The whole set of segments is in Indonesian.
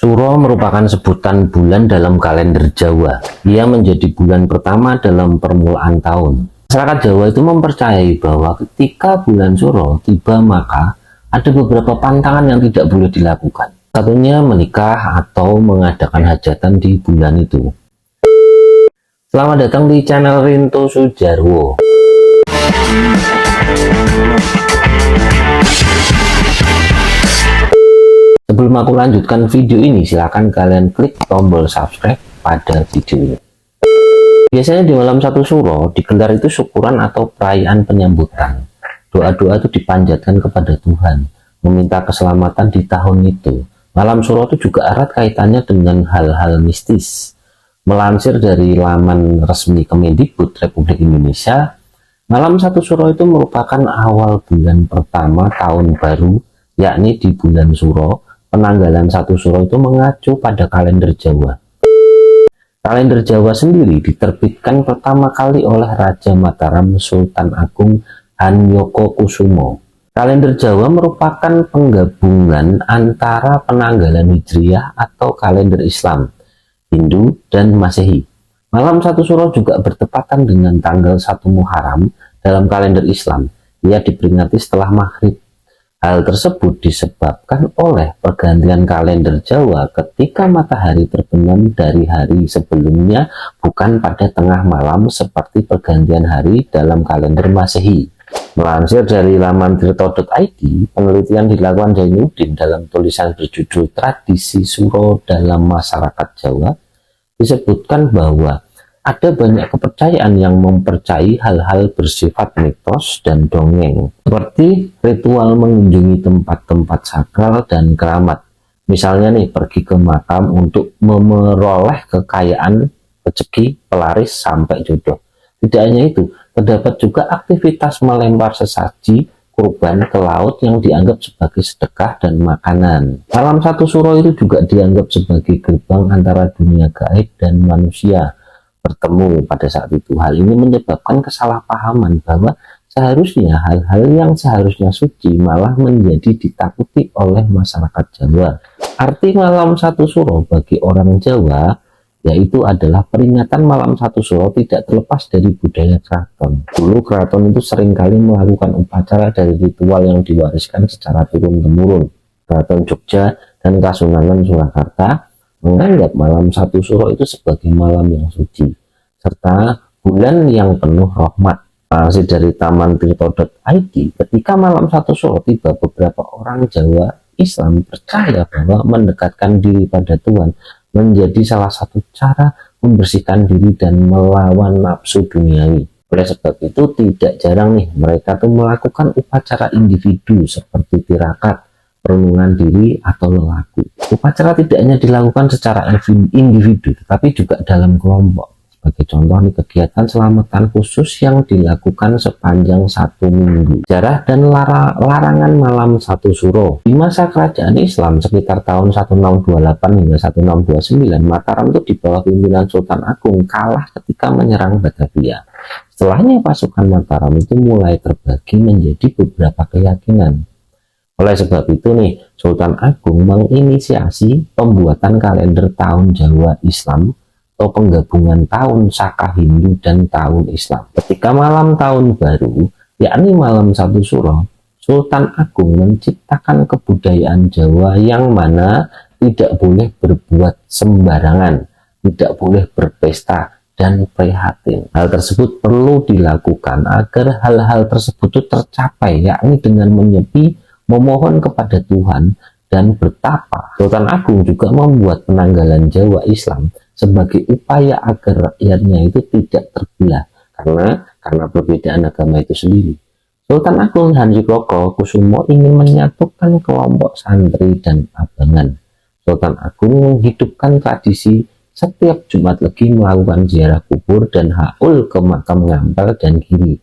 Suro merupakan sebutan bulan dalam kalender Jawa. Ia menjadi bulan pertama dalam permulaan tahun. Masyarakat Jawa itu mempercayai bahwa ketika bulan Suro tiba maka ada beberapa pantangan yang tidak boleh dilakukan. Satunya menikah atau mengadakan hajatan di bulan itu. Selamat datang di channel Rinto Sujarwo. Sebelum aku lanjutkan video ini, silakan kalian klik tombol subscribe pada video ini. Biasanya di malam 1 Suro digelar itu syukuran atau perayaan penyambutan. Doa-doa itu dipanjatkan kepada Tuhan, meminta keselamatan di tahun itu. Malam Suro itu juga erat kaitannya dengan hal-hal mistis. Melansir dari laman resmi Kemendikbud Republik Indonesia, malam 1 Suro itu merupakan awal bulan pertama tahun baru, yakni di bulan Suro. Penanggalan 1 Suro itu mengacu pada kalender Jawa. Kalender Jawa sendiri diterbitkan pertama kali oleh Raja Mataram Sultan Agung Hanyoko-Kusumo. Kalender Jawa merupakan penggabungan antara penanggalan Hijriah atau kalender Islam, Hindu, dan Masehi. Malam 1 Suro juga bertepatan dengan tanggal 1 Muharram dalam kalender Islam. Ia diperingati setelah maghrib. Hal tersebut disebabkan oleh pergantian kalender Jawa ketika matahari terbenam dari hari sebelumnya, bukan pada tengah malam seperti pergantian hari dalam kalender Masehi. Melansir dari laman tirto.id, penelitian dilakukan Zainuddin dalam tulisan berjudul Tradisi Suro dalam Masyarakat Jawa, disebutkan bahwa ada banyak kepercayaan yang mempercayai hal-hal bersifat mitos dan dongeng, seperti ritual mengunjungi tempat-tempat sakral dan keramat. Misalnya nih, pergi ke makam untuk memperoleh kekayaan, rezeki, pelaris, sampai jodoh. Tidak hanya itu, terdapat juga aktivitas melempar sesaji kurban ke laut yang dianggap sebagai sedekah dan makanan. Malam 1 Suro itu juga dianggap sebagai gerbang antara dunia gaib dan manusia bertemu pada saat itu. Hal ini menyebabkan kesalahpahaman bahwa seharusnya hal-hal yang seharusnya suci malah menjadi ditakuti oleh masyarakat Jawa. Arti malam 1 Suro bagi orang Jawa yaitu adalah peringatan malam 1 Suro tidak terlepas dari budaya keraton. Dulu keraton itu seringkali melakukan upacara dari ritual yang diwariskan secara turun-temurun. Keraton Jogja dan Kasunanan Surakarta menganggap malam 1 Suro itu sebagai malam yang suci, serta bulan yang penuh rahmat. Masih dari taman tirto.id, ketika malam 1 Suro tiba, beberapa orang Jawa Islam percaya bahwa mendekatkan diri pada Tuhan menjadi salah satu cara membersihkan diri dan melawan nafsu duniawi. Oleh sebab itu, tidak jarang nih mereka tuh melakukan upacara individu seperti tirakat, perenungan diri, atau lelaku. Upacara tidak hanya dilakukan secara individu, tetapi juga dalam kelompok. Sebagai contoh nih, kegiatan selamatan khusus yang dilakukan sepanjang 1 minggu. Sejarah dan larangan malam 1 Suro. Di masa kerajaan Islam sekitar tahun 1628 hingga 1629, Mataram itu di bawah pimpinan Sultan Agung kalah ketika menyerang Batavia. Setelahnya pasukan Mataram itu mulai terbagi menjadi beberapa keyakinan. Oleh sebab itu nih, Sultan Agung menginisiasi pembuatan kalender tahun Jawa Islam atau penggabungan tahun Saka Hindu dan tahun Islam. Ketika malam tahun baru, yakni malam 1 Suro, Sultan Agung menciptakan kebudayaan Jawa yang mana tidak boleh berbuat sembarangan, tidak boleh berpesta dan prihatin. Hal tersebut perlu dilakukan agar hal-hal tersebut itu tercapai, yakni dengan menyepi, memohon kepada Tuhan, dan bertapa. Sultan Agung juga membuat penanggalan Jawa Islam sebagai upaya agar rakyatnya itu tidak terbelah karena perbedaan agama itu sendiri. Sultan Agung Hanyoko-Kusumo ingin menyatukan kelompok santri dan abangan. Sultan Agung menghidupkan tradisi setiap Jumat Legi melakukan ziarah kubur dan haul ke makam Ngampel dan Giri.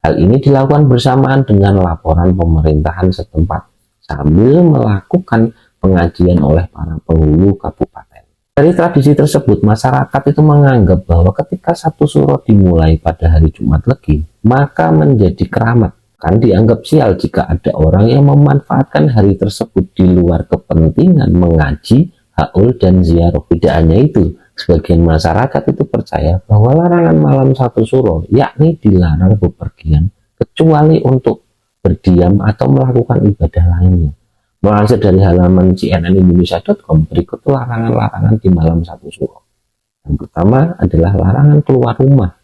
Hal ini dilakukan bersamaan dengan laporan pemerintahan setempat sambil melakukan pengajian oleh para penghulu kabupaten. Dari tradisi tersebut, masyarakat itu menganggap bahwa ketika 1 Suro dimulai pada hari Jumat Legi, maka menjadi keramat. Kan dianggap sial jika ada orang yang memanfaatkan hari tersebut di luar kepentingan mengaji, haul dan ziarah. Tidak hanya itu, sebagian masyarakat itu percaya bahwa larangan malam satu suro, yakni dilarang bepergian kecuali untuk berdiam atau melakukan ibadah lainnya. Melansir dari halaman cnnindonesia.com, berikut larangan-larangan di malam satu suro. Yang pertama adalah larangan keluar rumah.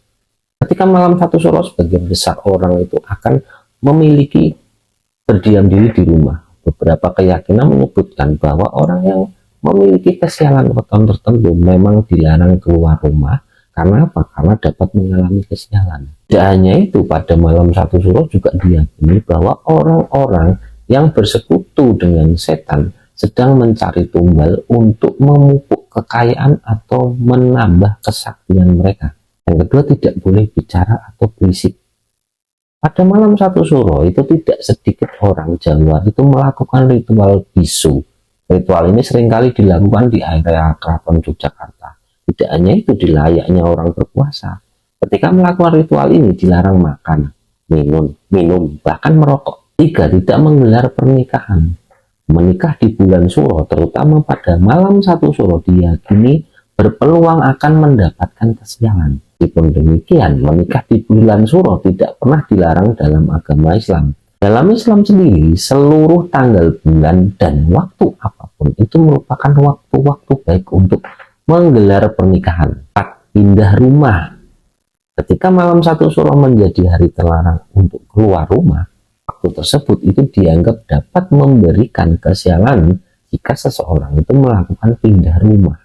Ketika malam satu suro, sebagian besar orang itu akan memiliki berdiam diri di rumah. Beberapa keyakinan menyebutkan bahwa orang yang memiliki kesialan weton tertentu memang dilarang keluar rumah. Karena apa? Karena dapat mengalami kesialan. Tidak hanya itu, pada malam satu suro juga diyakini bahwa orang-orang yang bersekutu dengan setan sedang mencari tumbal untuk memupuk kekayaan atau menambah kesaktian mereka. Yang kedua, tidak boleh bicara atau berisik. Pada malam satu suro itu tidak sedikit orang Jawa itu melakukan ritual bisu. Ritual ini seringkali dilakukan di area Keraton Yogyakarta. Tidak hanya itu, di layaknya orang berpuasa. Ketika melakukan ritual ini dilarang makan, minum, bahkan merokok. 3. Tidak menggelar pernikahan. Menikah di bulan suro, terutama pada malam satu suro, diyakini berpeluang akan mendapatkan kesialan. Meskipun demikian, menikah di bulan suro tidak pernah dilarang dalam agama Islam. Dalam Islam sendiri, seluruh tanggal bulan dan waktu apapun itu merupakan waktu-waktu baik untuk menggelar pernikahan. 4. Pindah rumah. Ketika malam satu suro menjadi hari terlarang untuk keluar rumah, waktu tersebut itu dianggap dapat memberikan kesialan jika seseorang itu melakukan pindah rumah.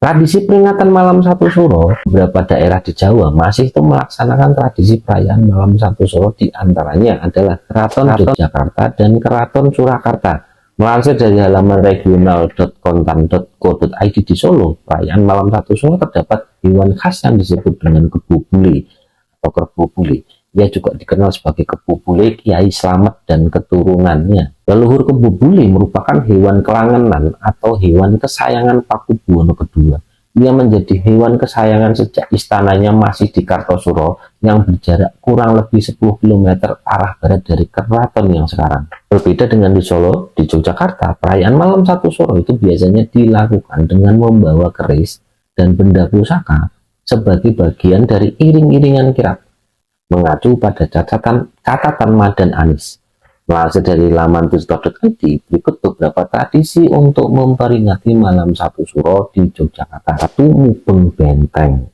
Tradisi peringatan malam satu suro, beberapa daerah di Jawa masih itu melaksanakan tradisi perayaan malam satu suro, di antaranya adalah Keraton Yogyakarta dan Keraton Surakarta. Melansir dari halaman regional.kontan.co.id di Solo, perayaan malam satu suro terdapat hewan khas yang disebut dengan kebu bule atau kerbau bule. Ia juga dikenal sebagai kebu bule Kiai Slamet dan keturunannya. Leluhur kebu bule merupakan hewan kelangenan atau hewan kesayangan Pakubuwono II. Ia menjadi hewan kesayangan sejak istananya masih di Kartosuro yang berjarak kurang lebih 10 km arah barat dari keraton yang sekarang. Berbeda dengan di Solo, di Yogyakarta, perayaan malam satu suro itu biasanya dilakukan dengan membawa keris dan benda pusaka sebagai bagian dari iring-iringan kirap, mengacu pada catatan Madan Anis. Melansir dari laman tirto.id, berikut beberapa tradisi untuk memperingati malam satu suro di Yogyakarta. 1. Mubeng Benteng.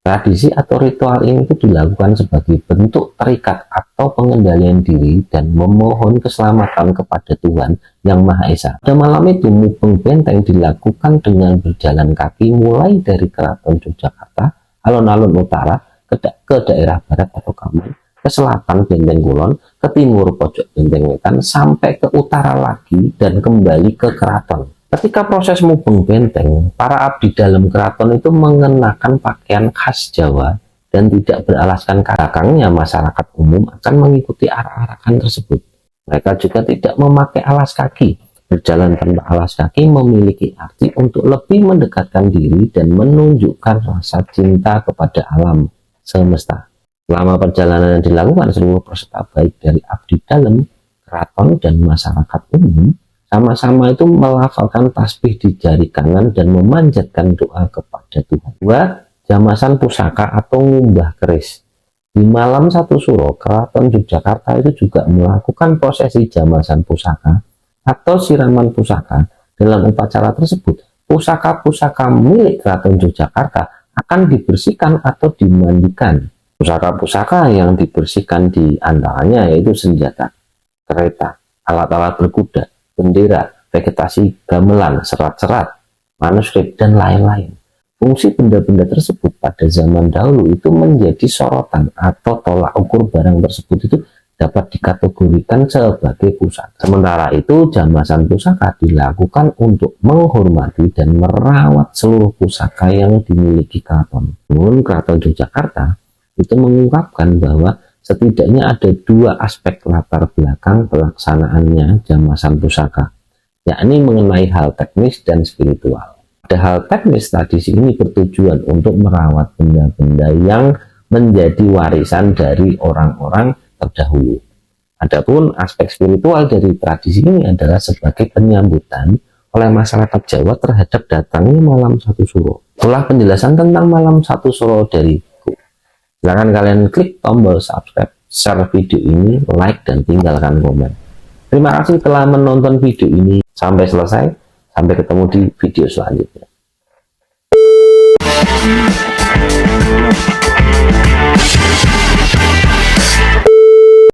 Tradisi atau ritual ini itu dilakukan sebagai bentuk terikat atau pengendalian diri dan memohon keselamatan kepada Tuhan Yang Maha Esa. Pada malam itu, Mubeng Benteng dilakukan dengan berjalan kaki mulai dari Keraton Yogyakarta, alun-alun utara, ke daerah barat atau Kamen, ke selatan Benteng Kulon, ke timur pojok Benteng Wetan, sampai ke utara lagi dan kembali ke keraton. Ketika proses mubeng benteng, para abdi dalam keraton itu mengenakan pakaian khas Jawa dan tidak beralaskan belakangnya. Masyarakat umum akan mengikuti arak-arakan tersebut. Mereka juga tidak memakai alas kaki. Berjalan tanpa alas kaki memiliki arti untuk lebih mendekatkan diri dan menunjukkan rasa cinta kepada alam semesta. Selama perjalanan yang dilakukan, seluruh peserta baik dari abdi dalam, keraton, dan masyarakat umum sama-sama itu melafalkan tasbih di jari kanan dan memanjatkan doa kepada Tuhan. 2. Jamasan pusaka atau ngumbah keris. Di malam satu suro, Keraton Yogyakarta itu juga melakukan prosesi jamasan pusaka atau siraman pusaka. Dalam upacara tersebut, pusaka-pusaka milik Keraton Yogyakarta akan dibersihkan atau dimandikan. Pusaka-pusaka yang dibersihkan di antaranya yaitu senjata, kereta, alat-alat berkuda, bendera, vegetasi gamelan, serat-serat, manuskrip, dan lain-lain. Fungsi benda-benda tersebut pada zaman dahulu itu menjadi sorotan atau tolak ukur barang tersebut itu dapat dikategorikan sebagai pusaka. Sementara itu, jamasan pusaka dilakukan untuk menghormati dan merawat seluruh pusaka yang dimiliki keraton. Namun, Keraton Yogyakarta itu mengungkapkan bahwa setidaknya ada dua aspek latar belakang pelaksanaannya jamasan pusaka, yakni mengenai hal teknis dan spiritual. Pada hal teknis, tradisi ini bertujuan untuk merawat benda-benda yang menjadi warisan dari orang-orang terdahulu. Adapun aspek spiritual dari tradisi ini adalah sebagai penyambutan oleh masyarakat Jawa terhadap datangnya malam satu suro. Itulah penjelasan tentang malam satu suro dariku. Silahkan kalian klik tombol subscribe, share video ini, like, dan tinggalkan komen. Terima kasih telah menonton video ini sampai selesai. Sampai ketemu di video selanjutnya.